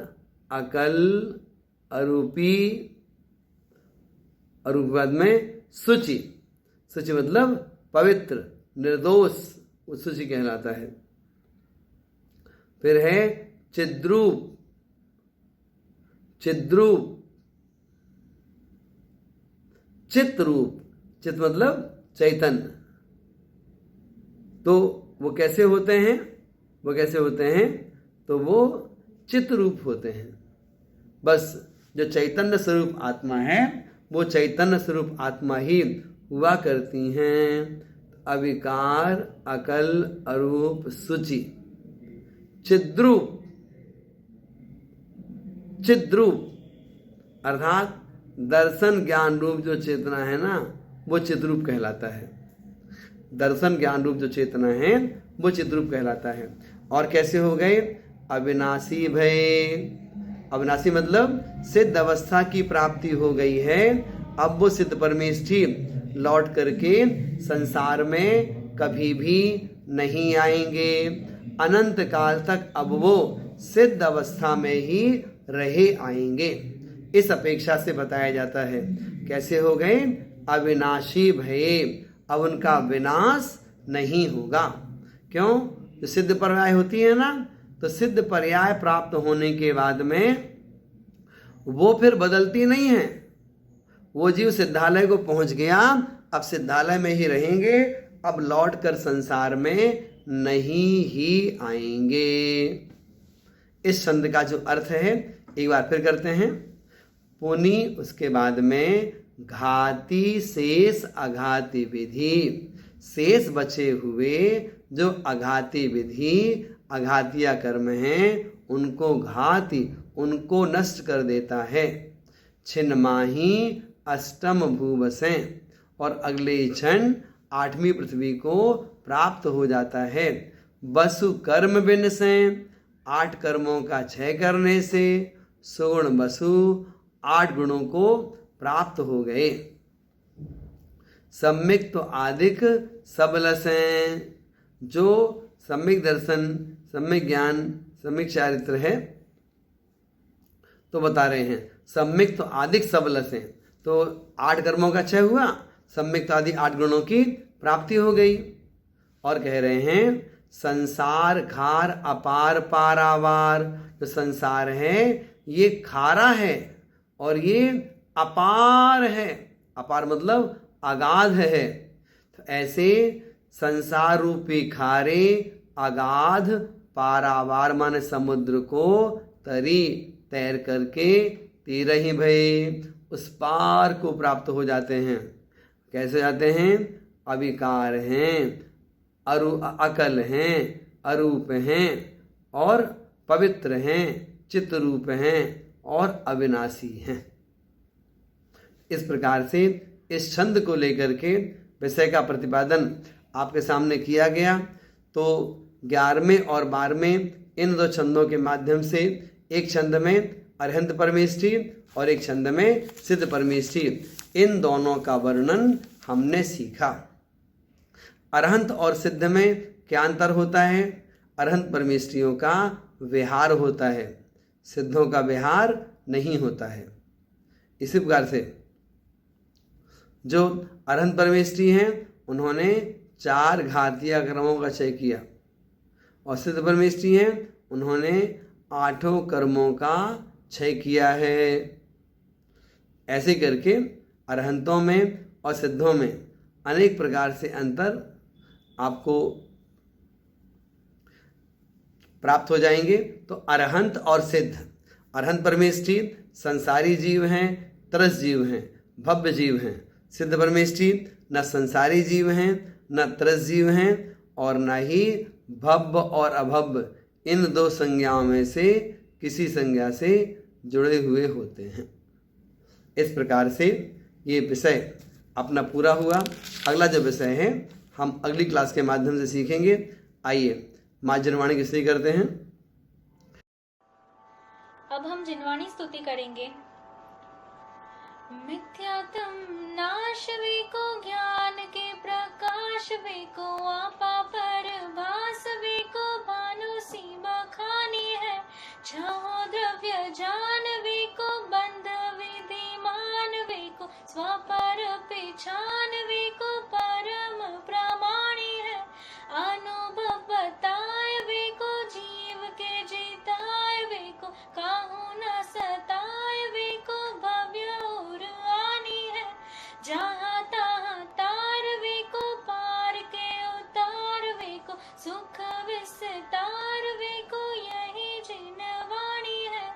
अकल, अरूपी, अरूप बाद में शुचि, शुचि मतलब पवित्र, निर्दोष, वो शुचि कहलाता है। फिर है चिद्रूप, चिद्रूप, चित रूप, चित मतलब चैतन्य। तो वो कैसे होते हैं? वो कैसे होते हैं? तो वो चित रूप होते हैं। बस जो चैतन्य स्वरूप आत्मा है वो चैतन्य स्वरूप आत्मा ही हुआ करती हैं। अविकार, अकल, अरूप, शुचि, चिद्रूप। चिद्रूप अर्थात दर्शन ज्ञान रूप जो चेतना है ना, वो चिद्रूप कहलाता है। दर्शन ज्ञान रूप जो चेतना है वो चिद्रूप कहलाता है। और कैसे हो गए? अविनाशी भय। अविनाशी मतलब सिद्ध अवस्था की प्राप्ति हो गई है। अब वो सिद्ध परमेष्ठी लौट करके संसार में कभी भी नहीं आएंगे। अनंत काल तक अब वो सिद्ध अवस्था में ही रहे आएंगे, इस अपेक्षा से बताया जाता है। कैसे हो गए? अविनाशी भये, अब उनका विनाश नहीं होगा। क्यों? जो सिद्ध पर्याय होती है ना, तो सिद्ध पर्याय प्राप्त होने के बाद में वो फिर बदलती नहीं है। वो जीव सिद्धालय को पहुंच गया, अब सिद्धालय में ही रहेंगे, अब लौट कर संसार में नहीं ही आएंगे। इस छंद का जो अर्थ है एक बार फिर करते हैं। पुनि उसके बाद में घाती शेष अघाती विधि, शेष बचे हुए जो अघाती विधि, अघातिया कर्म हैं, उनको घाती, उनको नष्ट कर देता है। छिन्नमाही अष्टम भूवसें, और अगले क्षण 8वीं पृथ्वी को प्राप्त हो जाता है। वसु कर्म विनसें, 8 कर्मों का क्षय करने से सुगुण वसु 8 गुणों को प्राप्त हो गए। सम्यक तो आदिक सबलसें, जो सम्यक दर्शन, सम्यक ज्ञान, सम्यक चारित्र है, तो बता रहे हैं सम्यक तो आदिक सबलसें, तो 8 कर्मों का क्षय हुआ, सम्यक तो आदि 8 गुणों की प्राप्ति हो गई। और कह रहे हैं संसार खार अपार पारावार, जो संसार है ये खारा है और ये अपार है। अपार मतलब अगाध है। तो ऐसे संसार रूपी खारे अगाध पारावार माने समुद्र को तरी तैर करके तीरहि भये, उस पार को प्राप्त हो जाते हैं। कैसे जाते हैं? अविकार हैं, अकल हैं, अरूप हैं और पवित्र हैं, चित्त रूप हैं और अविनाशी हैं। इस प्रकार से इस छंद को लेकर के विषय का प्रतिपादन आपके सामने किया गया। तो 11वें और 12वें इन दो छंदों के माध्यम से एक छंद में अरहंत परमेष्ठी और एक छंद में सिद्ध परमेष्ठी, इन दोनों का वर्णन हमने सीखा। अरहंत और सिद्ध में क्या अंतर होता है? अरहंत परमेष्ठियों का विहार होता है, सिद्धों का विहार नहीं होता है। इसी प्रकार से जो अरहंत परमेष्ठी हैं उन्होंने 4 घातीय कर्मों का क्षय किया और सिद्ध परमेष्ठी हैं उन्होंने 8 कर्मों का क्षय किया है। ऐसे करके अरहंतों में और सिद्धों में अनेक प्रकार से अंतर आपको प्राप्त हो जाएंगे। तो अरहंत और सिद्ध, अरहंत परमेष्ठी संसारी जीव हैं, त्रस जीव हैं, भव्य जीव हैं। सिद्ध परमेष्ठी न संसारी जीव हैं, न त्रस जीव हैं और न ही भव्य और अभव्य, इन 2 संज्ञाओं में से किसी संज्ञा से जुड़े हुए होते हैं। इस प्रकार से ये विषय अपना पूरा हुआ। अगला जो विषय है हम अगली क्लास के माध्यम से सीखेंगे। आइए माँ जिनवाणी की स्तुति करते हैं। अब हम जिनवाणी स्तुति करेंगे। मिथ्यात्म नाश वे को ज्ञान के प्रकाश वे को आपा पर भास वे को भानु सीमा खानी है। छहो द्रव्य जान वे को बंध विधिमान वे को स्वपर पहचान वे को परम प्रमाणी है। अनुभव बताए वे को जीव के जिताए वे को काहू न सताए वे को भव्य और आनी है। जहाँ तहाँ तार वे को पार के उतार वे को सुख विस्तार वे को यही जिनवाणी है।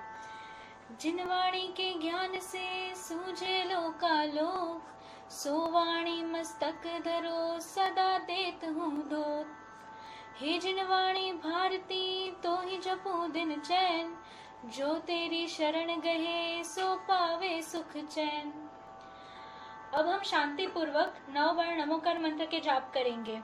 जिनवाणी के ज्ञान से सूझे लोकालोक, सो वाणी मस्तक धरो सदा देत हूँ दोत। हे जिनवाणी भारती तो ही जपो दिन चैन, जो तेरी शरण गए सो पावे सुख चैन। अब हम शांति पूर्वक 9 बार नमोकार मंत्र के जाप करेंगे।